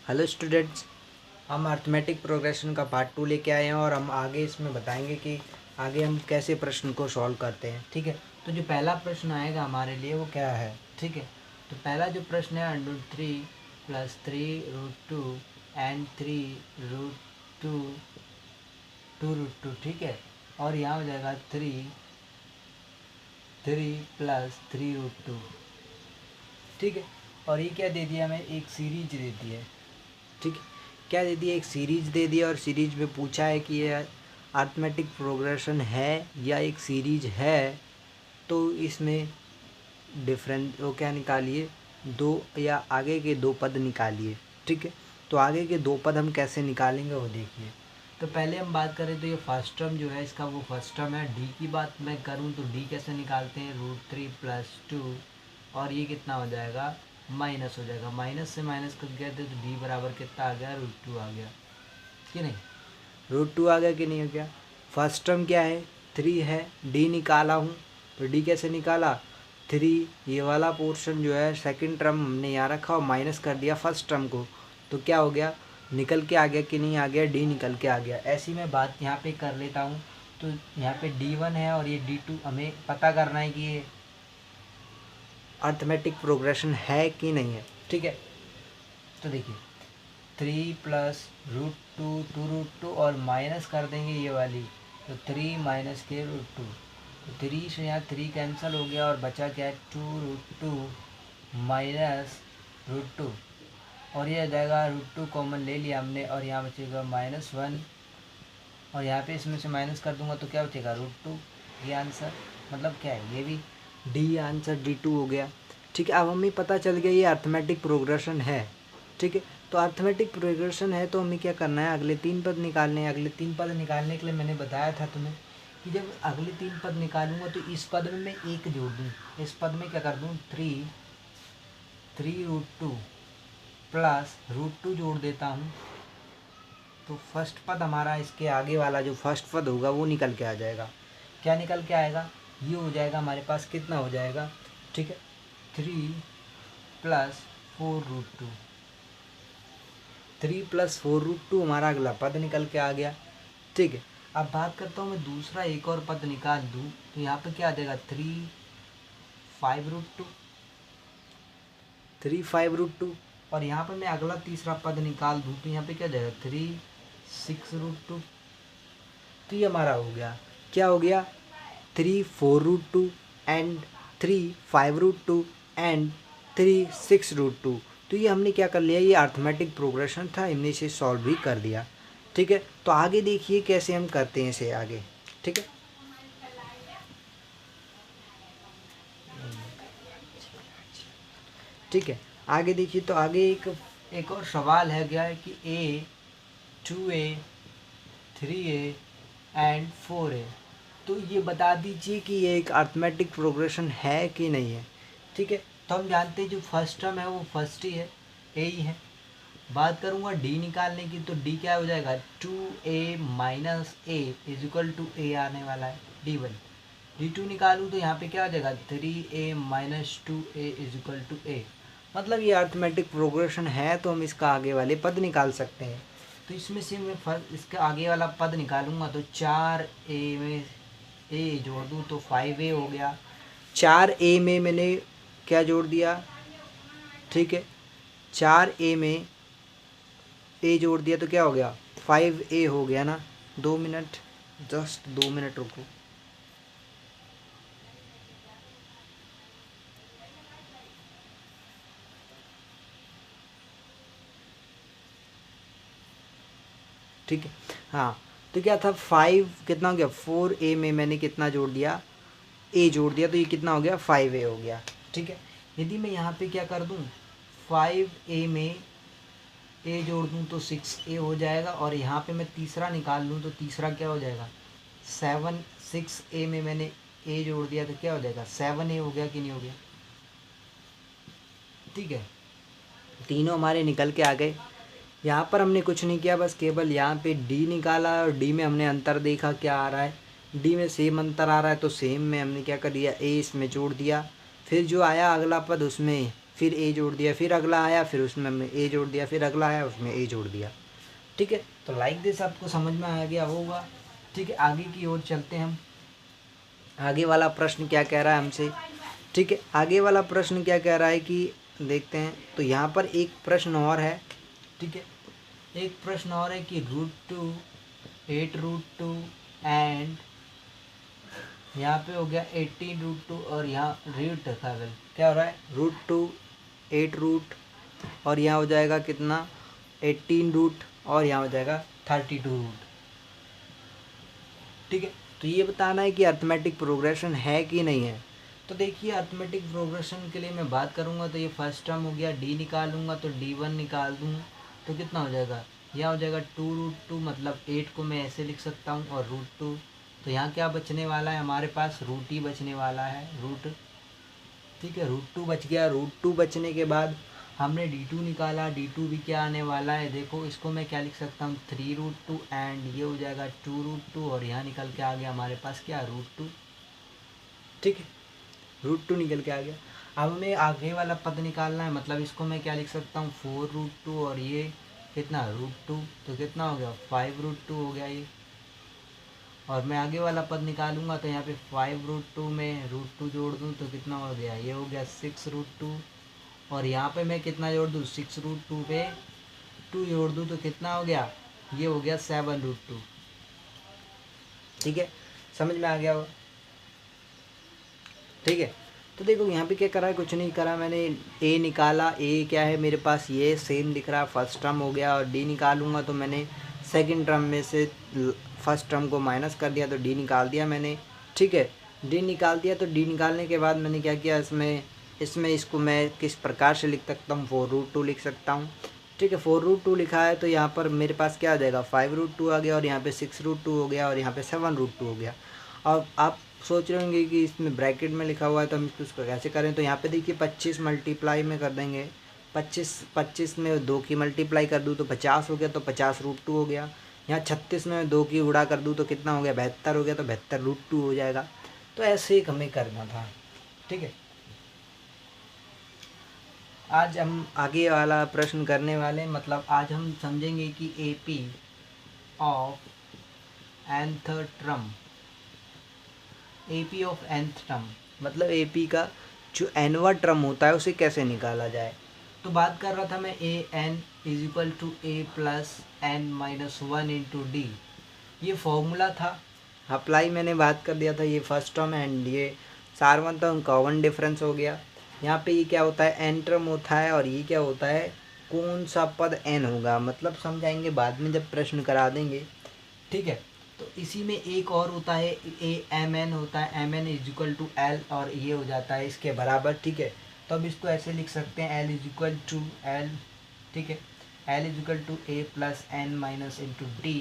Hello students, हम arithmetic progression का part 2 लेके आए हैं और हम आगे इसमें बताएंगे कि आगे हम कैसे प्रश्न को सॉल्व करते हैं। ठीक है, तो जो पहला प्रश्न आएगा हमारे लिए वो क्या है। ठीक है, तो पहला जो प्रश्न है √3 + 3√2 एंड 3√2 2√2। ठीक है, और यहाँ हो जाएगा 3 + 3√2। ठीक है, और ये क्या दे दिया हमें, एक सीरीज दे दी है। ठीक है, क्या दे दिया, एक सीरीज दे दिया और सीरीज में पूछा है कि ये अर्थमेटिक प्रोग्रेशन है या एक सीरीज है, तो इसमें डिफरेंट वो क्या निकालिए, दो या आगे के दो पद निकालिए। ठीक है, तो आगे के दो पद हम कैसे निकालेंगे वो देखिए। तो पहले हम बात करें तो ये फर्स्ट टर्म जो है इसका वो फर्स्ट टर्म है। डी की बात मैं करूँ तो डी कैसे निकालते हैं, √3 + 2 और ये कितना हो जाएगा, माइनस हो जाएगा। माइनस से माइनस कर गया तो डी बराबर कितना आ गया, √2 आ गया कि नहीं, √2 आ गया कि नहीं हो गया। फर्स्ट टर्म क्या है, 3 है, डी निकाला हूँ तो डी कैसे निकाला, 3 ये वाला पोर्शन जो है सेकंड टर्म हमने यहाँ रखा और माइनस कर दिया फर्स्ट टर्म को, तो क्या हो गया, निकल के आ गया कि नहीं आ गया, डी निकल के आ गया। ऐसी मैं बात यहाँ पे कर लेता हूँ। तो यहाँ पे D1 है और ये D2, हमें पता करना है कि ये अर्थमेटिक प्रोग्रेशन है कि नहीं है। ठीक है, तो देखिए 3 + √2 2√2 और माइनस कर देंगे ये वाली, तो 3 - के √2, तो 3 से यहाँ 3 कैंसिल हो गया और बचा क्या है, 2√2 - √2 और ये आ जाएगा √2 कॉमन ले लिया हमने और यहाँ बचेगा -1 और यहाँ पे इसमें से माइनस कर दूंगा तो क्या बचेगा, √2। ये आंसर मतलब क्या है, ये भी डी आंसर D2 हो गया। ठीक है, अब हमें पता चल गया ये अर्थमेटिक प्रोग्रेशन है। ठीक है, तो अर्थमेटिक प्रोग्रेशन है तो हमें क्या करना है, अगले 3 पद निकालने हैं। अगले 3 पद निकालने के लिए मैंने बताया था तुम्हें कि जब अगले 3 पद निकालूंगा तो इस पद में मैं 1 जोड़ दूँ, इस पद में क्या कर दूँ, 3√2 + √2 जोड़ देता हूँ, तो फर्स्ट पद हमारा इसके आगे वाला जो फर्स्ट पद होगा वो निकल के आ जाएगा। क्या निकल के आएगा, ये हो जाएगा हमारे पास, कितना हो जाएगा, ठीक है, 3 + 4√2, 3 + 4√2 हमारा अगला पद निकल के आ गया। ठीक है, अब बात करता हूँ मैं दूसरा एक और पद निकाल दूँ तो यहाँ पे क्या आ जाएगा, 3 5√2, 3 5√2 और यहाँ पर मैं अगला तीसरा पद निकाल दूँ तो यहाँ पे क्या आ जाएगा, 3 6√2। तो ये हमारा हो गया, क्या हो गया, 3 4√2 एंड 3 5√2 एंड 3 6√2। तो ये हमने क्या कर लिया, ये अर्थमेटिक प्रोग्रेशन था, हमने इसे सॉल्व भी कर दिया। ठीक है, तो आगे देखिए कैसे हम करते हैं इसे आगे। ठीक है, ठीक है, आगे देखिए। तो आगे एक और सवाल है, क्या है कि A 2A 3A and 4A, तो ये बता दीजिए कि ये एक अर्थमेटिक प्रोग्रेशन है कि नहीं है। ठीक है, तो हम जानते हैं जो फर्स्ट टर्म है वो फर्स्ट ही है, ए ही है। बात करूँगा डी निकालने की तो डी क्या हो जाएगा, 2A - A = A आने वाला है, D1। D2 निकालूँ तो यहाँ पे क्या हो जाएगा, 3A - 2A = A। मतलब ये अर्थमेटिक प्रोग्रेशन है तो हम इसका आगे वाले पद निकाल सकते हैं। तो इसमें से मैं इसका आगे वाला पद निकालूंगा तो 4A में A जोड़ दूँ तो 5A हो गया। 4A में मैंने क्या जोड़ दिया, ठीक है, 4A में A जोड़ दिया तो क्या हो गया, 5A हो गया ना। 2 मिनट, जस्ट 2 मिनट रुको। ठीक है, हाँ, तो क्या था, 5 कितना हो गया, 4A में मैंने कितना जोड़ दिया, A जोड़ दिया तो ये कितना हो गया, 5A हो गया। ठीक है, यदि मैं यहाँ पे क्या कर दूँ, 5A में A जोड़ दूँ तो 6A हो जाएगा और यहाँ पे मैं तीसरा निकाल लूँ तो तीसरा क्या हो जाएगा, 6A में मैंने A जोड़ दिया तो क्या हो जाएगा, 7A हो गया कि नहीं हो गया। ठीक है, तीनों हमारे निकल के आ गए। यहाँ पर हमने कुछ नहीं किया, बस केवल यहाँ पे डी निकाला और डी में हमने अंतर देखा क्या आ रहा है, डी में सेम अंतर आ रहा है तो सेम में हमने क्या कर दिया, ए इसमें जोड़ दिया। फिर जो आया अगला पद उसमें फिर ए जोड़ दिया, फिर अगला आया, फिर उसमें हमने ए जोड़ दिया, फिर अगला आया, उसमें ए जोड़ दिया। ठीक है, तो लाइक दिस आपको समझ में आ गया होगा। ठीक है, आगे की ओर चलते हैं हम। आगे वाला प्रश्न क्या कह रहा है हमसे। ठीक है, आगे वाला प्रश्न क्या कह रहा है कि देखते हैं। तो यहाँ पर एक प्रश्न और है। ठीक है, एक प्रश्न और है कि √2 8√2 एंड यहाँ पे हो गया 18√2 और यहाँ रूट रखा है। क्या हो रहा है, √2 8 रूट और यहाँ हो जाएगा कितना 18 रूट और यहाँ हो जाएगा 32 रूट। ठीक है, तो ये बताना है कि अर्थमेटिक प्रोग्रेशन है कि नहीं है। तो देखिए, अर्थमेटिक प्रोग्रेशन के लिए मैं बात करूँगा तो ये फर्स्ट टर्म हो गया, डी निकालूंगा तो D1 निकाल दूँ तो कितना हो जाएगा, यह हो जाएगा 2√2, मतलब 8 को मैं ऐसे लिख सकता हूँ और √2। तो यहाँ क्या बचने वाला है हमारे पास, रूट ही बचने वाला है, रूट। ठीक है, √2 बच गया। √2 बचने के बाद हमने D2 निकाला, D2 भी क्या आने वाला है, देखो इसको मैं क्या लिख सकता हूँ 3√2 एंड ये हो जाएगा 2√2 और यहाँ निकल के आ गया हमारे पास क्या, √2। ठीक है, √2 निकल के आ गया। अब हमें आगे वाला पद निकालना है, मतलब इसको मैं क्या लिख सकता हूँ 4√2 और ये कितना √2, तो कितना हो गया 5√2 हो गया ये। और मैं आगे वाला पद निकालूंगा तो यहाँ पे 5√2 में √2 जोड़ दूँ तो कितना हो गया, ये हो गया 6√2 और यहाँ पे मैं कितना जोड़ दूँ 6√2 पे 2 जोड़ दूँ तो कितना हो गया, ये हो गया 7√2। ठीक है, समझ में आ गया हो। ठीक है, तो देखो यहाँ पे क्या करा है, कुछ नहीं करा, मैंने ए निकाला। ए क्या है मेरे पास, ये सेम दिख रहा है, फर्स्ट टर्म हो गया। और डी निकालूंगा तो मैंने सेकंड टर्म में से फर्स्ट टर्म को माइनस कर दिया तो डी निकाल दिया मैंने। ठीक है, डी निकाल दिया। तो डी निकालने के बाद मैंने क्या किया, इसमें इसको मैं किस प्रकार से लिख सकता हूँ, 4√2 लिख सकता हूँ। ठीक है, 4√2 लिखा है तो यहाँ पर मेरे पास क्या आ जाएगा, 5√2 आ गया और यहाँ पे 6√2 हो गया और यहाँ पे 7√2 हो गया। और आप सोच रहे होंगे कि इसमें ब्रैकेट में लिखा हुआ है तो हम इसको कैसे करें। तो यहाँ पे देखिए 25 मल्टीप्लाई में कर देंगे, 25 में 2 की मल्टीप्लाई कर दूँ तो 50 हो गया, तो 50√2 हो गया। यहाँ 36 में 2 की गुणा कर दूँ तो कितना हो गया, 72 हो गया, तो 72√2 हो जाएगा। तो ऐसे ही हमें करना था। ठीक है, आज हम आगे वाला प्रश्न करने वाले, मतलब आज हम समझेंगे कि AP of nth term, AP of nth term मतलब AP का जो nवा टर्म होता है उसे कैसे निकाला जाए। तो बात कर रहा था मैं AN = A + n-1 × D, ये फॉर्मूला था। अप्लाई मैंने बात कर दिया था, ये फर्स्ट टर्म एंड ये सारवन तो कॉमन डिफरेंस हो गया। यहाँ पे ये क्या होता है, n टर्म होता है और ये क्या होता है, कौन सा पद n होगा, मतलब समझाएंगे बाद में जब प्रश्न करा देंगे। ठीक है, तो इसी में एक और होता है mn होता है, mn = L और ये हो जाता है इसके बराबर। ठीक है, तो अब इसको ऐसे लिख सकते हैं L = L। ठीक है, L = A + n- × D,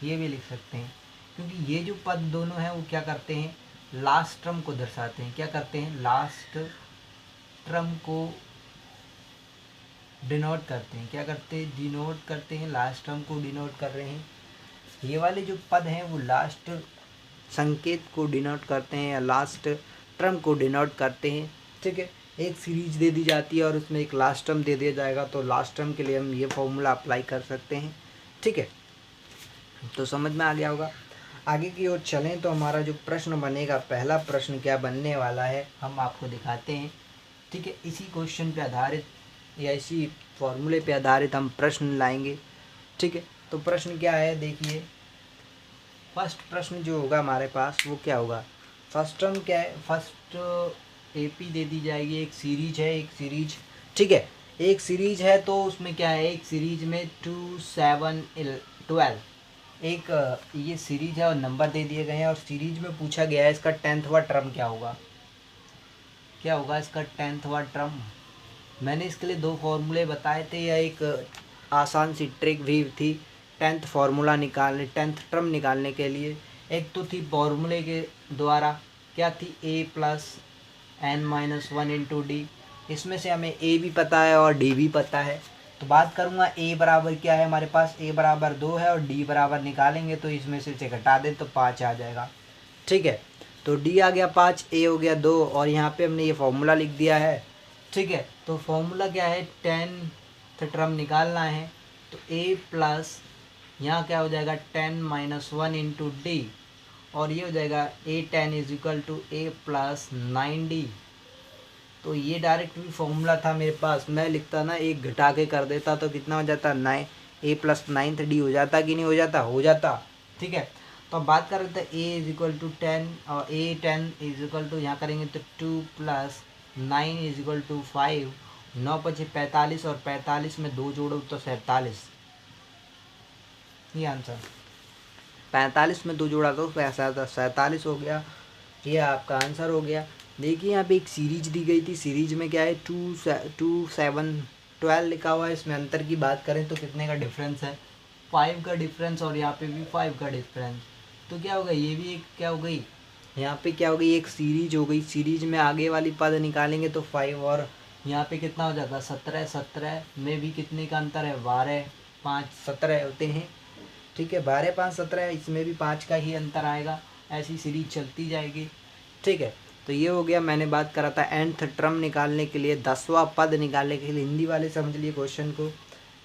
ये भी लिख सकते हैं, क्योंकि ये जो पद दोनों हैं वो क्या करते हैं, लास्ट टर्म को दर्शाते हैं। क्या करते हैं, लास्ट टर्म को डिनोट करते हैं। क्या करते हैं, डिनोट करते हैं, लास्ट टर्म को डिनोट कर रहे हैं। ये वाले जो पद हैं वो लास्ट संकेत को डिनोट करते हैं या लास्ट टर्म को डिनोट करते हैं। ठीक है, एक सीरीज दे दी जाती है और उसमें एक लास्ट टर्म दे दिया जाएगा, तो लास्ट टर्म के लिए हम ये फॉर्मूला अप्लाई कर सकते हैं। ठीक है, तो समझ में आ गया होगा। आगे की ओर चलें तो हमारा जो प्रश्न बनेगा, पहला प्रश्न क्या बनने वाला है हम आपको दिखाते हैं। ठीक है, इसी क्वेश्चन पे आधारित या इसी फॉर्मूले पे आधारित हम प्रश्न लाएंगे। ठीक है, तो प्रश्न क्या है, देखिए फर्स्ट प्रश्न जो होगा हमारे पास वो क्या होगा, फर्स्ट टर्म क्या है, फर्स्ट AP दे दी जाएगी, एक सीरीज है, एक सीरीज। ठीक है, एक सीरीज है तो उसमें क्या है, एक सीरीज में 2 7 12 एक ये सीरीज है और नंबर दे दिए गए हैं और सीरीज में पूछा गया है इसका 10वां टर्म क्या होगा, क्या होगा इसका 10वां टर्म। मैंने इसके लिए 2 फॉर्मूले बताए थे, या एक आसान सी ट्रिक भी थी 10th फार्मूला निकालने, 10th टर्म निकालने के लिए। एक तो थी फॉर्मूले के द्वारा, क्या थी, A + n-1 × D। इसमें से हमें A भी पता है और D भी पता है। तो बात करूँगा A बराबर क्या है हमारे पास, A बराबर 2 है और D बराबर निकालेंगे तो इसमें से घटा दें तो 5 आ जाएगा। ठीक है, तो D आ गया 5, A हो गया 2 और यहाँ पे हमने ये फॉर्मूला लिख दिया है। ठीक है। तो फॉर्मूला क्या है, 10 से टर्म निकालना है, तो a प्लस यहाँ क्या हो जाएगा 10 माइनस 1 इंटू डी, और ये हो जाएगा a10 is equal to a plus 9d। तो ये डायरेक्ट भी फॉर्मूला था मेरे पास, मैं लिखता ना एक घटा के कर देता तो कितना हो जाता, 9 a प्लस 9th d हो जाता कि नहीं हो जाता, हो जाता। ठीक है। तो अब बात कर रहे थे a इज इक्वल टू 10 और a10 इज इक्वल टू यहाँ करेंगे तो 2 प्लस 9 इज इक्वल टू 5, 9 पचे 45 और 45 में 2 जोड़ो तो 47, ये आंसर। 45 में 2 जोड़ा तो 47 हो गया, ये आपका आंसर हो गया। देखिए यहाँ पे एक सीरीज दी गई थी, सीरीज में क्या है 2 7 12 लिखा हुआ है। इसमें अंतर की बात करें तो कितने का डिफरेंस है, 5 का डिफरेंस, और यहाँ पे भी 5 का डिफरेंस। तो क्या होगा, ये भी एक क्या हो गई, यहाँ पे क्या हो गई, एक सीरीज हो गई। सीरीज में आगे वाली पद निकालेंगे तो 5, और यहाँ पे कितना हो जाएगा 17, 17 में भी कितने का अंतर है, 12, 5 17 होते हैं। ठीक है, 12 5 17, इसमें भी 5 का ही अंतर आएगा, ऐसी सीरीज चलती जाएगी। ठीक है। तो ये हो गया, मैंने बात करा था nth टर्म निकालने के लिए, 10वां पद निकालने के लिए। हिंदी वाले समझ लिए क्वेश्चन को।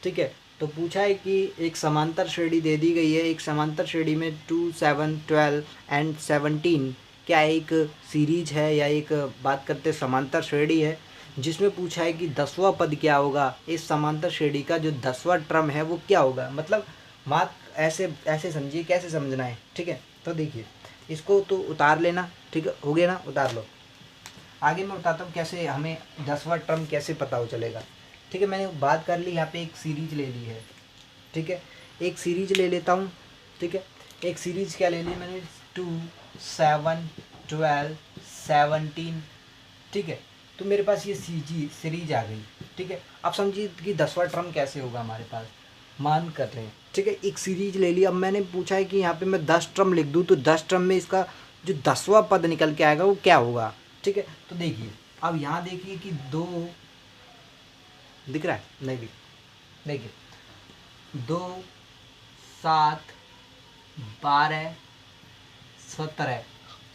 ठीक है। तो पूछा है कि एक समांतर श्रेणी दे दी गई है, एक समांतर श्रेणी में 2 7 12 एंड 17 क्या एक सीरीज है या एक बात करते समांतर श्रेणी है, जिसमें पूछा है कि 10वां पद क्या होगा, इस समांतर श्रेणी का जो 10वां टर्म है वो क्या होगा। मतलब मार्क ऐसे ऐसे समझिए, कैसे समझना है। ठीक है। तो देखिए इसको तो उतार लेना, ठीक है, हो गया ना, उतार लो। आगे मैं बताता हूँ कैसे हमें 10वां टर्म कैसे पता हो चलेगा। ठीक है, मैंने बात कर ली, यहाँ पे एक सीरीज ले ली है। ठीक है, एक सीरीज ले लेता हूँ। ठीक है, एक सीरीज क्या ले ली मैंने, 2 7 12 17। ठीक है, तो मेरे पास ये सीरीज आ गई। ठीक है, अब समझिए कि 10वां टर्म कैसे होगा हमारे पास, मान कर रहे हैं। ठीक है, एक सीरीज ले ली। अब मैंने पूछा है कि यहाँ पे मैं 10 टर्म लिख दूँ तो 10 टर्म में इसका जो 10वां पद निकल के आएगा वो क्या होगा। ठीक है, तो देखिए अब यहाँ देखिए कि 2 दिख रहा है, नहीं दिख, देखिए 2 7 12 17,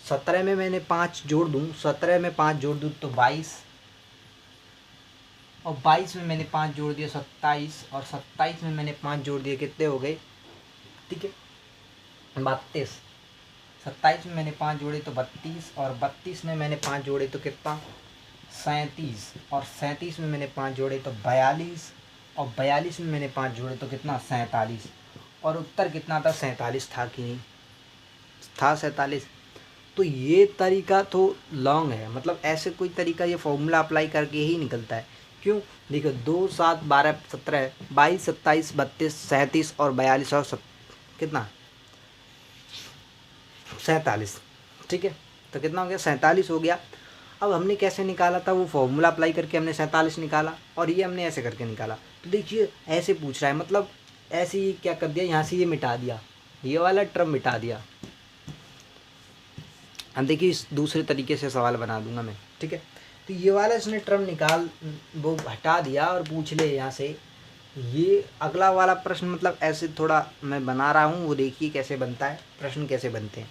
17 में मैंने 5 जोड़ दूँ, 17 में 5 जोड़ दूँ तो 22, और 22 में मैंने 5 जोड़ दिया 27, और 27 में मैंने 5 जोड़ दिए, कितने हो गए, ठीक है 32। 27 में मैंने 5 जोड़े तो 32, और 32 में मैंने 5 जोड़े तो कितना 37, और 37 में मैंने 5 जोड़े तो 42, और 42 में मैंने 5 जोड़े तो कितना 47, और उत्तर कितना था 47 था कि नहीं था, 47। तो ये तरीका तो लॉन्ग है, मतलब ऐसे कोई तरीका ये फॉर्मूला अप्लाई करके ही निकलता है। क्यों, देखो 2 7 12 17 22 27 32 37 और 42 और कितना 47। ठीक है, तो कितना हो गया 47 हो गया। अब हमने कैसे निकाला था, वो फॉर्मूला अप्लाई करके हमने 47 निकाला, और ये हमने ऐसे करके निकाला। तो देखिए ऐसे पूछ रहा है, मतलब ऐसे ही क्या कर दिया, यहाँ से ये मिटा दिया, ये वाला टर्म मिटा दिया। अब देखिए इस दूसरे तरीके से सवाल बना दूंगा मैं। ठीक है, तो ये वाला इसने टर्म निकाल वो हटा दिया और पूछ ले यहाँ से ये अगला वाला प्रश्न, मतलब ऐसे थोड़ा मैं बना रहा हूँ, वो देखिए कैसे बनता है, प्रश्न कैसे बनते हैं।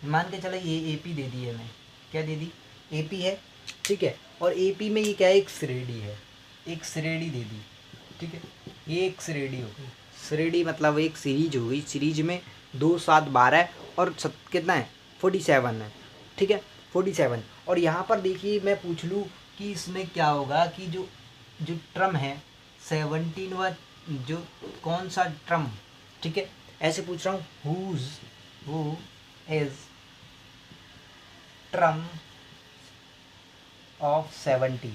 मान के चलो ये एपी दे दी है, मैं क्या दे दी, एपी है। ठीक है, और एपी में ये क्या है, एक श्रेणी है, एक श्रेणी दे दी। ठीक है, ये एक श्रेणी हो गई, श्रेणी मतलब एक सीरीज हो गई। सीरीज में 2 7 12 और कितना है 47 है। ठीक है, 47। और यहाँ पर देखिए मैं पूछ लूँ कि इसमें क्या होगा कि जो जो टर्म है 17वां, जो कौन सा टर्म, ठीक है ऐसे पूछ रहा हूँ, हु इज टर्म ऑफ 70।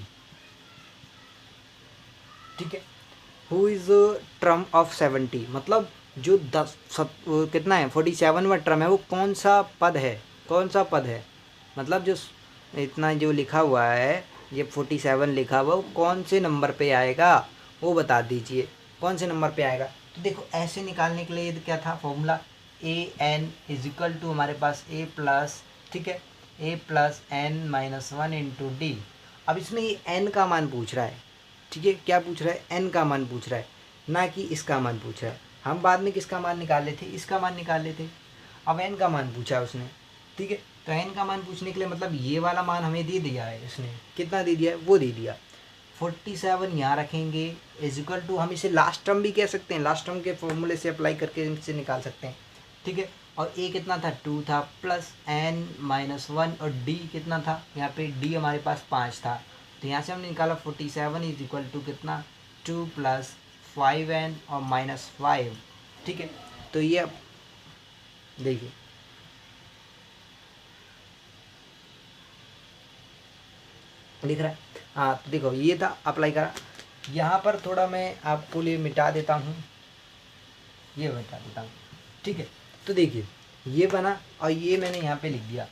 ठीक है, हु इज टर्म ऑफ 70, मतलब जो 10 कितना है 47वां टर्म है, वो कौन सा पद है, कौन सा पद है, मतलब जो इतना जो लिखा हुआ है ये 47 लिखा हुआ, वो कौन से नंबर पे आएगा वो बता दीजिए, कौन से नंबर पे आएगा। तो देखो ऐसे निकालने के लिए क्या था formula, A N is equal to हमारे पास ए प्लस, ठीक है A plus N minus 1 into D. अब इसमें ये एन का मान पूछ रहा है, ठीक है क्या पूछ रहा है, एन का मान पूछ रहा है, ना कि इसका मान पूछ रहा है। हम बाद में किसका मान निकाल लेते, इसका मान निकाल लेते, अब एन का मान पूछा उसने। ठीक है, तो n का मान पूछने के लिए मतलब ये वाला मान हमें दे दिया है, इसने कितना दे दिया है वो दे दिया। 47 यहाँ रखेंगे इज इक्वल टू, हम इसे लास्ट टर्म भी कह सकते हैं, लास्ट टर्म के फॉर्मूले से अप्लाई करके इनसे निकाल सकते हैं, ठीक है। और a कितना था 2 था प्लस n-1 और d कितना था, यहाँ पे d हमारे पास 5 था, तो यहाँ से हमने निकाला 47 इज इक्वल टू कितना 2 प्लस 5n और -5, ठीक है। तो ये अब देखिए दिख रहा है, हाँ तो देखो ये था अप्लाई करा। यहाँ पर थोड़ा मैं आपको लिए मिटा देता हूँ, ये मिटा देता हूँ, ठीक है। तो देखिए ये बना और ये मैंने यहाँ पे लिख दिया,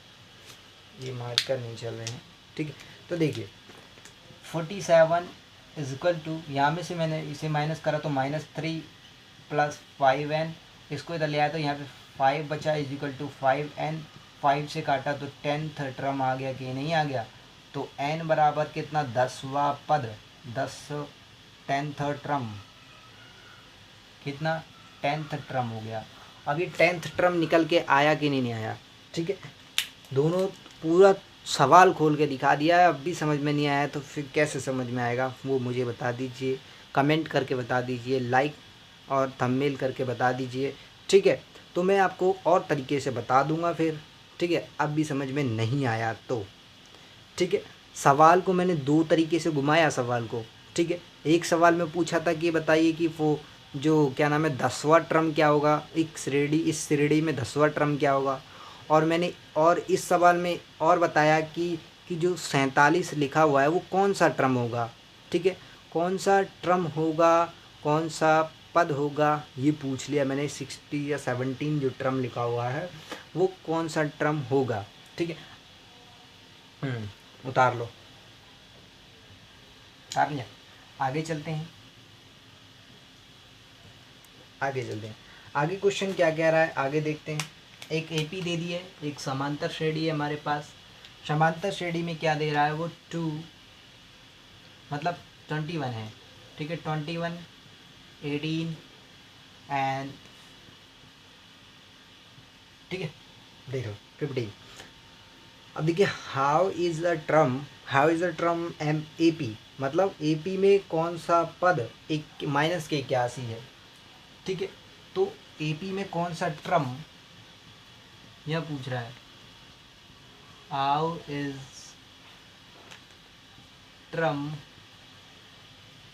ये मार्कर नहीं चल रहे हैं, ठीक है। तो देखिए 47 इज इक्वल टू, यहाँ में से मैंने इसे माइनस करा तो -3 प्लस 5n, इसको इधर ले आया तो यहाँ पे 5 बचा इज इक्वल टू 5n, 5 से काटा तो 10th टर्म आ गया कि नहीं आ गया, तो n बराबर कितना 10वां पद, 10th टर्म कितना 10th टर्म हो गया। अब ये 10th टर्म निकल के आया कि नहीं आया, ठीक है। दोनों पूरा सवाल खोल के दिखा दिया है, अब भी समझ में नहीं आया तो फिर कैसे समझ में आएगा वो मुझे बता दीजिए, कमेंट करके बता दीजिए, लाइक और थंबनेल करके बता दीजिए, ठीक है। तो मैं आपको और तरीके से बता दूंगा फिर, ठीक है। अब भी समझ में नहीं आया तो, ठीक है। सवाल को मैंने 2 तरीके से घुमाया सवाल को, ठीक है। एक सवाल में पूछा था कि बताइए कि वो जो क्या नाम है 10वां टर्म क्या होगा, इस श्रेणी में 10वां टर्म क्या होगा, और मैंने और इस सवाल में और बताया कि जो 47 लिखा हुआ है वो कौन सा टर्म होगा, ठीक है। कौन सा टर्म होगा, कौन सा पद होगा, ये पूछ लिया मैंने। 60 या 17 जो टर्म लिखा हुआ है वो कौन सा टर्म होगा, ठीक है। उतार लो, उतार लिया। आगे चलते हैं, आगे क्वेश्चन क्या कह रहा है आगे देखते हैं। एक एपी दे दी है, एक समांतर श्रेणी है हमारे पास। समांतर श्रेणी में क्या दे रहा है वो 2 मतलब 21 है, ठीक है। 21, 18 एंड ठीक है देखो 15। अब देखिए how is a term M A P, मतलब ए पी में कौन सा पद एक माइनस के 81 है, ठीक है। तो ए पी में कौन सा टर्म यह पूछ रहा है, how is term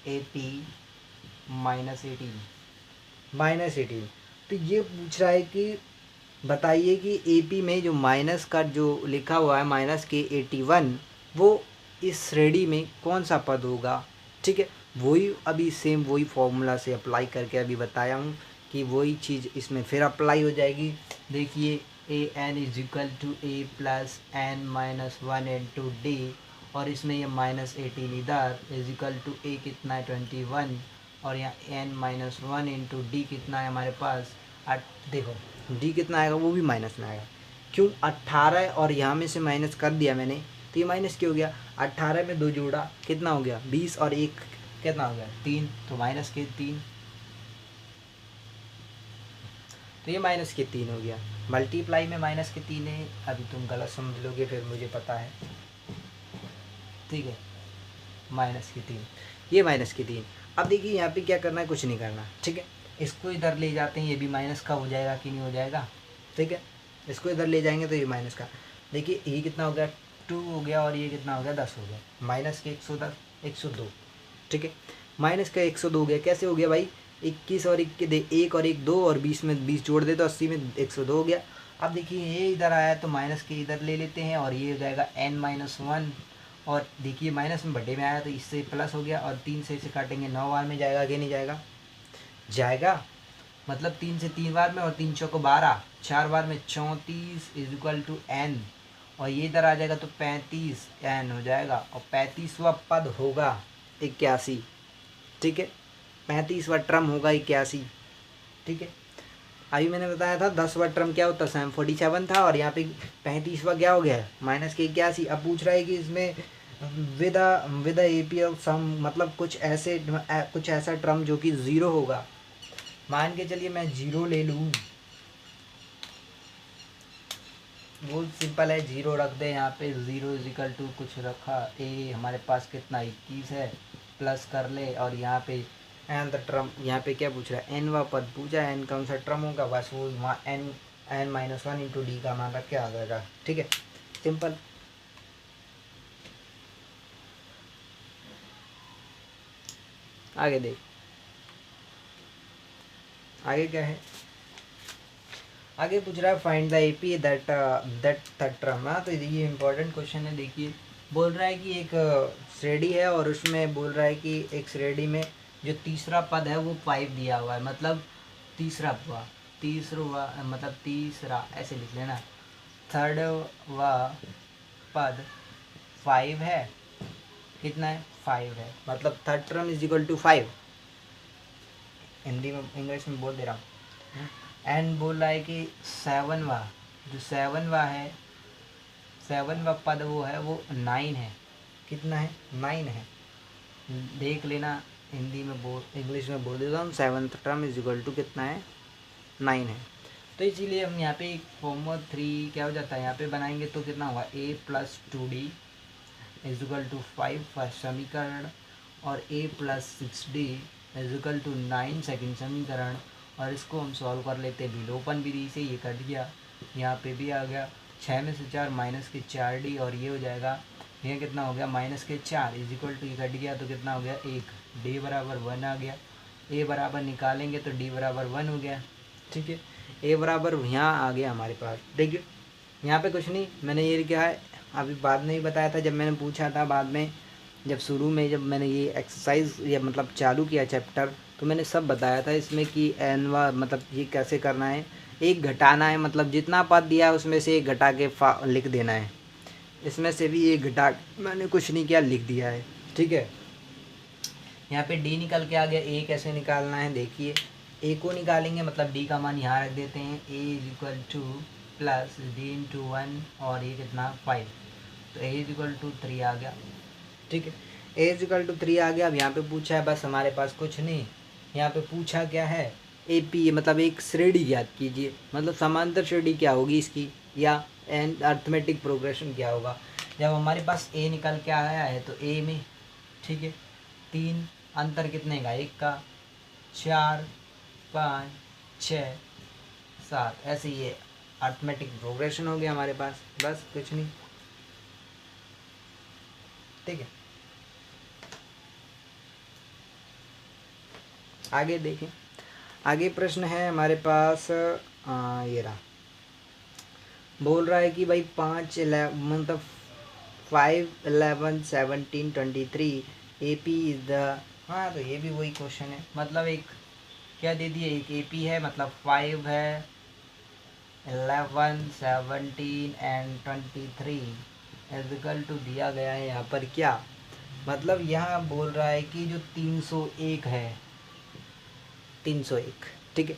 A P -18, तो ये पूछ रहा है कि बताइए कि ए पी में जो माइनस का जो लिखा हुआ है -81 वो इस श्रेणी में कौन सा पद होगा, ठीक है। वही अभी सेम वही फॉर्मूला से अप्लाई करके अभी बताया हूँ कि वही चीज़ इसमें फिर अप्लाई हो जाएगी। देखिए A N is equal to A plus N -1 into D, और इसमें ये -18 इधर इज इक्वल टू ए कितना है 21, और यहाँ n-1 इंटू डी कितना है हमारे पास 8। देखो डी कितना आएगा वो भी माइनस में आएगा, क्यों 18 और यहाँ में से माइनस कर दिया मैंने तो ये माइनस क्यों हो गया। 18 में 2 जोड़ा कितना हो गया 20 और 1 कितना हो गया 3, तो माइनस के 3, तो ये माइनस के 3 हो गया। मल्टीप्लाई में माइनस के 3 है, अभी तुम गलत समझ लोगे फिर मुझे पता है, ठीक है। माइनस के 3, ये माइनस के 3। अब देखिए यहाँ पे क्या करना है, कुछ नहीं करना, ठीक है। इसको इधर ले जाते हैं, ये भी माइनस का हो जाएगा कि नहीं हो जाएगा, ठीक है। इसको इधर ले जाएंगे तो ये माइनस का, देखिए ये कितना हो गया 2 हो गया, और ये कितना हो गया 10 हो गया। माइनस के 110 102, ठीक है। माइनस का 102 हो गया, कैसे हो गया भाई 21 और 1 दे 1 और 1 2 और 20 में 20 जोड़ दे तो 80 में 102 हो गया। अब देखिए ये इधर आया तो माइनस के इधर ले लेते हैं, और ये हो जाएगा n-1, और देखिए माइनस में बड़े में आया तो इससे प्लस हो गया, और 3 से इसे काटेंगे 9 बार में जाएगा कि नहीं जाएगा, जाएगा। मतलब 3 से 3 बार में, और 3 चौको 12, 4 बार में 34 इज इक्वल टू n, और ये इधर आ जाएगा तो 35 n हो जाएगा, और 35वां पद होगा 81, ठीक है। 35वां टर्म होगा 81, ठीक है। अभी मैंने बताया था 10वां टर्म क्या होता है 47 था, और यहाँ पे 35वां क्या हो गया माइनस के 81। अब पूछ रहा है कि इसमें with A P of some, मतलब कुछ ऐसा टर्म जो कि 0 होगा। मान के चलिए मैं 0 ले लूँ, बहुत सिंपल है, जीरो रख दे यहाँ पे, ज़ीरो इजिकल टू कुछ रखा, ए हमारे पास कितना 21 है, प्लस कर ले और यहाँ पे एन द टर्म, यहाँ पे क्या पूछ रहा है, एन वा पद पूछा है, एन कौन सा टर्म होगा, बस वो N minus one into D का मान रख के आ जाएगा। ठीक है, सिंपल। आगे देख, आगे क्या है, आगे पूछ रहा है find the AP that that term. हाँ, तो ये इंपॉर्टेंट क्वेश्चन है। देखिए, बोल रहा है कि एक श्रेणी है और उसमें बोल रहा है कि एक श्रेणी में जो तीसरा पद है वो 5 दिया हुआ है, मतलब तीसरा मतलब तीसरा ऐसे लिख लेना, थर्ड वा पद 5 है, कितना है 5 है, मतलब third term is equal to 5, Hindi में इंग्लिश में बोल दे रहा हूँ। एंड बोल रहा है कि सेवनवा, जो सेवनवा है, सेवनवा पद वो है वो 9 है, कितना है 9 है, देख लेना, हिंदी में बोल इंग्लिश में बोल देता हूँ, seventh term is equal to कितना है 9 है। तो इसीलिए हम यहाँ पे फॉर्मूला 3 क्या हो जाता है, यहाँ पे बनाएंगे तो कितना होगा, a plus 2d is equal to 5 first समीकरण, और a plus 6d is equal to 9 second समीकरण, और इसको हम सॉल्व कर लेते हैं विलोपन विधि से, ये कट गया, यहाँ पे भी आ गया, 6 में से 4 माइनस के 4d, और ये हो जाएगा, ये कितना हो गया माइनस के 4 इज इक्वल टू, ये कट गया तो कितना हो गया 1, d बराबर 1 आ गया, a बराबर निकालेंगे तो d बराबर 1 हो गया। ठीक है, a बराबर यहाँ आ गया हमारे पास। देखिए यहाँ पे कुछ नहीं, मैंने ये क्या है अभी बाद में ही बताया था, जब मैंने पूछा था बाद में, जब शुरू में जब मैंने ये एक्सरसाइज या मतलब चालू किया चैप्टर, तो मैंने सब बताया था इसमें कि एनवा मतलब ये कैसे करना है, एक घटाना है, मतलब जितना पद दिया है उसमें से एक घटा के लिख देना है, इसमें से भी एक घटा, मैंने कुछ नहीं किया, लिख दिया है। ठीक है, यहाँ पे डी निकल के आ गया, ए कैसे निकालना है देखिए, ए को निकालेंगे मतलब डी का मान यहाँ रख देते हैं, A is equal to plus D into 1, और ये कितना 5, तो ए इज इक्वल टू 3 आ गया। ठीक है, ए इज इक्वल टू 3 आ गया। अब यहाँ पे पूछा है, बस हमारे पास कुछ नहीं, यहाँ पे पूछा क्या है, ए पी मतलब एक श्रेणी याद कीजिए, मतलब समांतर श्रेणी क्या होगी इसकी, या एंड अर्थमेटिक प्रोग्रेशन क्या होगा। जब हमारे पास ए निकल के आया है तो ए में, ठीक है, 3 अंतर कितने का, 1 का, 4 5 6 7, ऐसे ये अर्थमेटिक प्रोग्रेशन हो गया हमारे पास, बस कुछ नहीं। ठीक है, आगे देखें, आगे प्रश्न है हमारे पास, ये रहा, बोल रहा है कि भाई 5 मतलब 5 11 17 23 ए पी इज द, हाँ तो ये भी वही क्वेश्चन है, मतलब एक क्या दे दिए, एक ए पी है, मतलब 5 है, 11 17 एंड 23 इक्वल टू दिया गया है यहाँ पर क्या, मतलब यहाँ बोल रहा है कि जो 301 है, 301, ठीक है,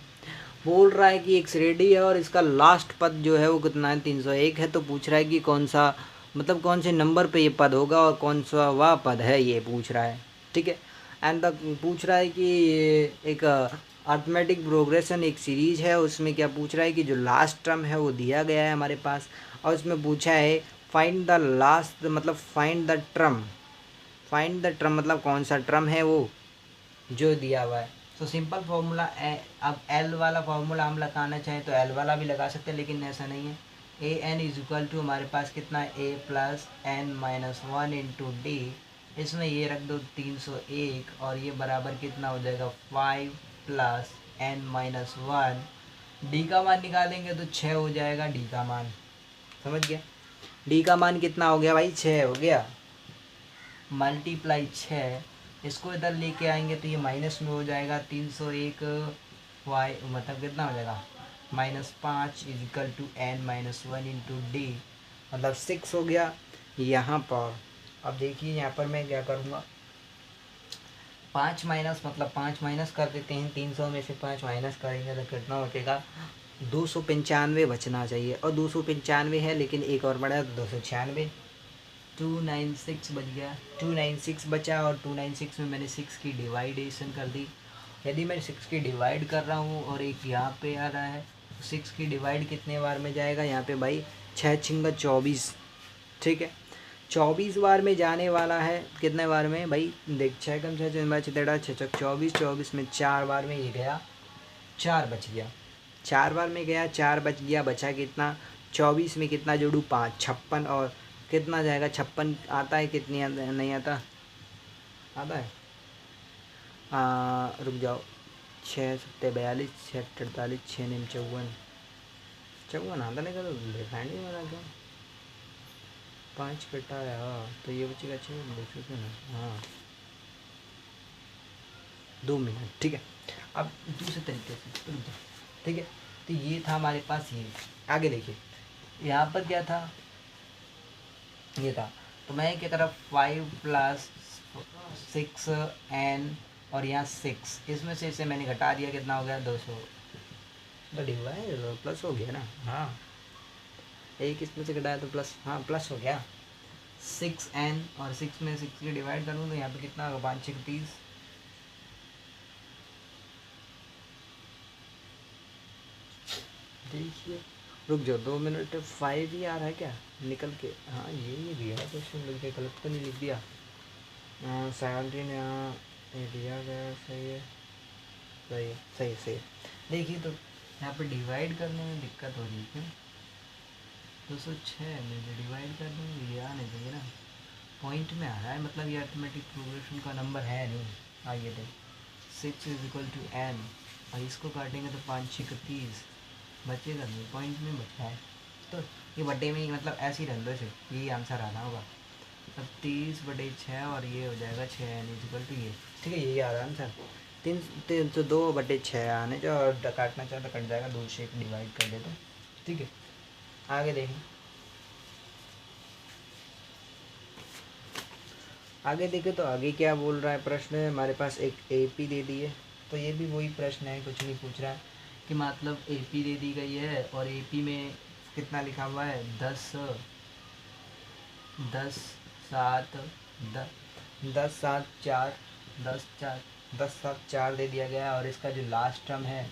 बोल रहा है कि एक श्रेणी है और इसका लास्ट पद जो है वो कितना है 301 है, तो पूछ रहा है कि कौन सा, मतलब कौन से नंबर पे ये पद होगा और कौन सा वह पद है, ये पूछ रहा है। ठीक है, एंड तक पूछ रहा है कि एक अर्थमेटिक प्रोग्रेशन एक सीरीज है, उसमें क्या पूछ रहा है कि जो लास्ट टर्म है वो दिया गया है हमारे पास, और उसमें पूछा है फाइंड द लास्ट, मतलब find the term, find the term मतलब कौन सा टर्म है वो जो दिया हुआ है। तो सिंपल फार्मूला, अब एल वाला फार्मूला हम लगाना चाहें तो एल वाला भी लगा सकते हैं, लेकिन ऐसा नहीं है। A N is equal to हमारे पास कितना है, A plus N minus 1 into D, इसमें ये रख दो 301, और ये बराबर कितना हो जाएगा 5 प्लस एन माइनस 1, डी का मान निकालेंगे तो 6 हो जाएगा डी का मान, समझ गया, डी का मान कितना हो गया भाई 6 हो गया, मल्टीप्लाई 6, इसको इधर लेके आएंगे तो ये माइनस में हो जाएगा, 301 वाई मतलब कितना हो जाएगा -5 is equal to N minus 1 into D, मतलब 6 हो गया यहाँ पर। अब देखिए यहाँ पर मैं क्या करूँगा, 5 माइनस मतलब 5 माइनस कर देते हैं, 300 में से 5 माइनस करेंगे तो कितना बचेगा 295 बचना चाहिए, और 295 है लेकिन एक और बढ़ा तो 296, 296 बच गया, 296 बचा, और 296 में मैंने 6 की डिवाइडेशन कर दी। यदि मैं 6 की डिवाइड कर रहा हूँ और एक यहाँ पे आ रहा है, तो 6 की डिवाइड कितने बार में जाएगा यहाँ पे भाई 6 छिंगा 24, ठीक है। 24 बार में जाने वाला है, कितने बार में भाई देख, 6 कम 6 6 6 6 24, 24 में 4 बार में ये गया, 4 बच गया, 4 बार में गया, 4 बच गया, बचा कितना, 24 में कितना जोड़ू 5, 56, और कितना जाएगा 56 आता है, कितनी नहीं आता, आता है, रुक जाओ, 6 7 42, 6 48, 6 9 54, 54 आता नहीं, तो डिफाइंड ही बना क्या, 5 कटाया, तो ये बचेगा 6, देख सकते ना, हाँ 2 मिनट, ठीक है। अब दूसरे तरीके से, ठीक है, तो ये था हमारे पास, ये आगे देखिए, यहाँ पर क्या था, ये था, तो मैं क्या करा, 5 + 6n और यहाँ 6, इसमें से इसे मैंने घटा दिया, कितना हो गया 200, तो डिवाइड प्लस हो गया ना, हाँ एक इसमें से घटाया तो प्लस, हाँ प्लस हो गया, 6n और 6 में 6 के डिवाइड करूँ तो यहाँ पे कितना होगा, 5 6 30, देखिए रुक जाओ 2 मिनट, 5 ही आ रहा है क्या निकल के, हाँ ये भी है क्वेश्चन, लिख दिया, गलत तो नहीं लिख दिया, 17 यहाँ दिया गया, सही है, सही है, सही सही है। देखिए तो यहाँ पे डिवाइड करने में दिक्कत हो रही है, क्यों, 206 में डिवाइड करने में ये आने चाहिए ना, पॉइंट में आ रहा है, मतलब ये अर्थमेटिक प्रोग्रेशन का नंबर है नहीं, आइए देख, 6 = n, और इसको काटेंगे तो 5 6 30, बचेगा नहीं, पॉइंट में बचा है, तो ये बटे में ही, मतलब ऐसे ही रहने दो, यही आंसर आना होगा, अब 30/6 और ये हो जाएगा 6n = ये, ठीक है, यही आ रहा है आंसर, 302/6 आने जो, और काटना चाहे तो कट जाएगा, 2 से 1 डिवाइड कर दे तो, ठीक है। आगे देखें, आगे देखें तो आगे क्या बोल रहा है प्रश्न है, हमारे पास एक AP दे दी है, तो ये भी वही प्रश्न है, कुछ नहीं पूछ रहा है कि मतलब AP दे दी गई है, और AP में कितना लिखा हुआ है, 10 7 4 10 7 4 दे दिया गया है, और इसका जो लास्ट टर्म है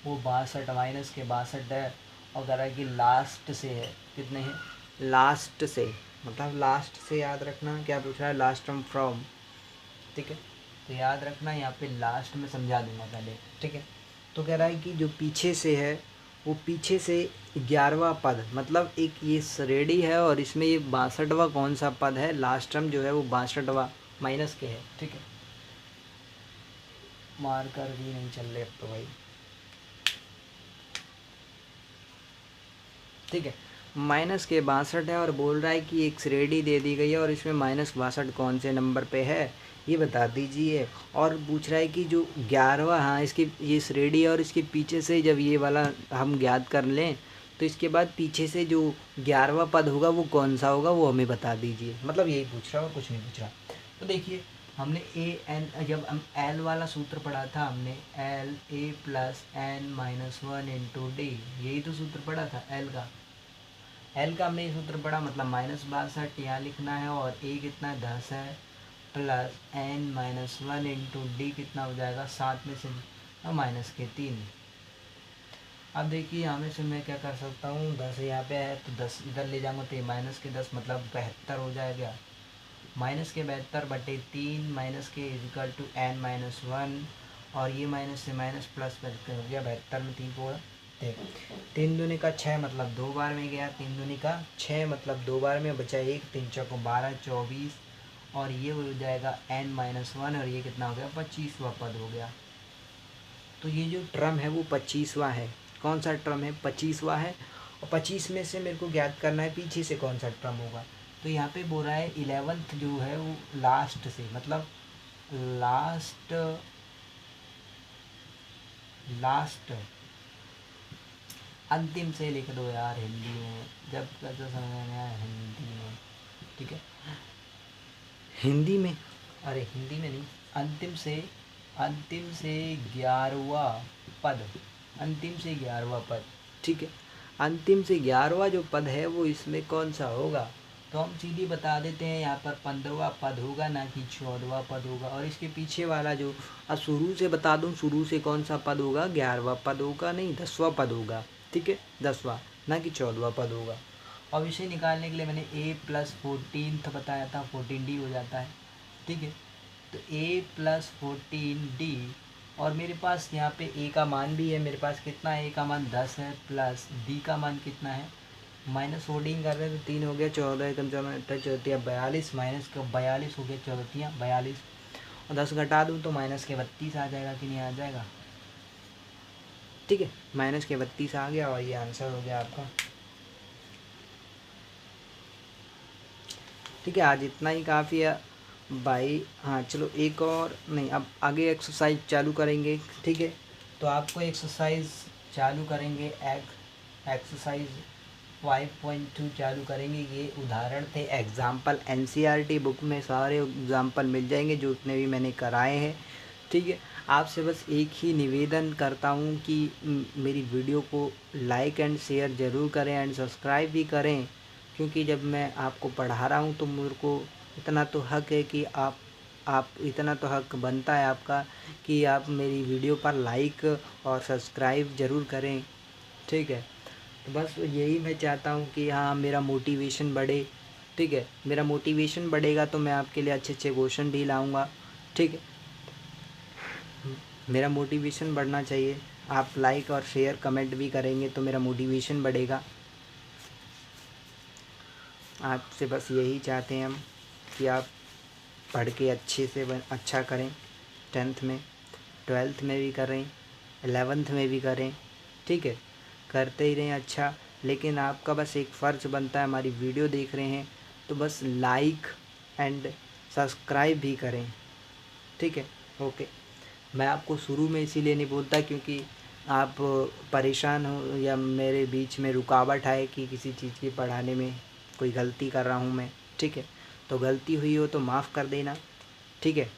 वो 62 माइनस के 62 है, और कह रहा है कि लास्ट से है, कितने हैं, लास्ट से, मतलब लास्ट से याद रखना, क्या पूछ रहा है, लास्ट टर्म फ्रॉम, ठीक है, तो याद रखना, यहाँ पे लास्ट में समझा दूंगा पहले, ठीक है। तो कह रहा है कि जो पीछे से है वो पीछे से 11वां पद, मतलब एक ये श्रेणी है, और इसमें ये 62वां कौन सा पद है, लास्ट टर्म जो है वो 62वां माइनस के है, ठीक है, मार्कर भी नहीं चल रहे अब तो भाई, ठीक है, माइनस के 62 है, और बोल रहा है कि एक श्रेणी दे दी गई है, और इसमें -62 कौन से नंबर पे है ये बता दीजिए, और पूछ रहा है कि जो 11वां, हाँ इसकी ये श्रेणी है, और इसके पीछे से जब ये वाला हम ज्ञात कर लें तो इसके बाद पीछे से जो 11वां पद होगा वो कौन सा होगा, वो हमें बता दीजिए, मतलब यही पूछ रहा है और कुछ नहीं पूछ रहा। तो देखिए हमने जब हम L वाला सूत्र पढ़ा था, हमने LA+n-1 × D, यही तो सूत्र पढ़ा था L का, हमने ये सूत्र पढ़ा, मतलब -62 यहाँ लिखना है, और A कितना 10 है, +n-1 × D कितना हो जाएगा, 7 में से -3। अब देखिए यहाँ में से मैं क्या कर सकता हूँ, 10 यहाँ पे है तो 10 इधर ले जाऊँगा तो ये -10 मतलब 72 हो जाएगा, -72/3 -k = n-1, और ये माइनस से माइनस प्लस हो गया, 72 में 3 को 3 दूनी का 6 मतलब 2 बार में गया, 3 दूनी का 6 मतलब 2 बार में बचा 1, 3 चौको 12 24, और ये हो जाएगा n-1, और ये कितना हो गया, 25वां पद हो गया। तो ये जो टर्म है वो 25वां है, कौन सा टर्म है, 25वां है, और 25 में से मेरे को ज्ञात करना है पीछे से कौन सा टर्म होगा। तो यहाँ पे बोल रहा है 11th जो है वो लास्ट से, मतलब लास्ट अंतिम से लिख दो यार हिंदी में, जब कैसे समझ में आया हिंदी में, ठीक है, हिंदी में, अरे हिंदी में नहीं, अंतिम से 11वां पद, अंतिम से 11वां पद, ठीक है, अंतिम से 11वां जो पद है वो इसमें कौन सा होगा, तो हम सीधी बता देते हैं, यहाँ पर 15वां पद होगा, ना कि 14वां पद होगा, और इसके पीछे वाला जो, अब शुरू से बता दूँ, शुरू से कौन सा पद होगा, 11वां पद होगा, नहीं 10वां पद होगा, ठीक है, 10वां, ना कि 14वां पद होगा। अब इसे निकालने के लिए मैंने a प्लस 14 बताया था, 14d हो जाता है, ठीक है। तो a प्लस 14d, और मेरे पास यहाँ पे a का मान भी है, मेरे पास कितना है, a का मान 10 है, प्लस d का मान कितना है, माइनस 14 कर रहे हैं तो 3 हो गया, 14 एकम 14 42, माइनस का 42 हो गया, 14 42, और 10 घटा दूँ तो माइनस के 32 आ जाएगा कि नहीं आ जाएगा, ठीक है। माइनस के 32 आ गया और ये आंसर हो गया आपका, ठीक है। आज इतना ही काफ़ी है भाई। हाँ चलो एक और नहीं, अब आगे एक्सरसाइज चालू करेंगे, ठीक है। तो आपको एक्सरसाइज चालू करेंगे, एक्सरसाइज 5.2 चालू करेंगे। ये उदाहरण थे, एग्जाम्पल एनसीईआरटी बुक में सारे एग्जाम्पल मिल जाएंगे जो उतने भी मैंने कराए हैं, ठीक है। आपसे बस एक ही निवेदन करता हूँ कि मेरी वीडियो को लाइक एंड शेयर ज़रूर करें एंड सब्सक्राइब भी करें, क्योंकि जब मैं आपको पढ़ा रहा हूँ तो मेरे को इतना तो हक है कि आप इतना तो हक बनता है आपका कि आप मेरी वीडियो पर लाइक और सब्सक्राइब ज़रूर करें, ठीक है। तो बस यही मैं चाहता हूँ कि हाँ मेरा मोटिवेशन बढ़े, ठीक है। मेरा मोटिवेशन बढ़ेगा तो मैं आपके लिए अच्छे अच्छे क्वेश्चन भी लाऊंगा, ठीक है। मेरा मोटिवेशन बढ़ना चाहिए, आप लाइक और शेयर कमेंट भी करेंगे तो मेरा मोटिवेशन बढ़ेगा। आपसे बस यही चाहते हैं हम कि आप पढ़ के अच्छे से अच्छा करें, 10th में 12th में भी करें, 11th में भी करें, ठीक है। करते ही रहें अच्छा, लेकिन आपका बस एक फ़र्ज़ बनता है, हमारी वीडियो देख रहे हैं तो बस लाइक एंड सब्सक्राइब भी करें, ठीक है। ओके, मैं आपको शुरू में इसीलिए नहीं बोलता क्योंकि आप परेशान हो या मेरे बीच में रुकावट आए कि किसी चीज़ की पढ़ाने में कोई गलती कर रहा हूँ मैं, ठीक है। तो गलती हुई हो तो माफ़ कर देना, ठीक है।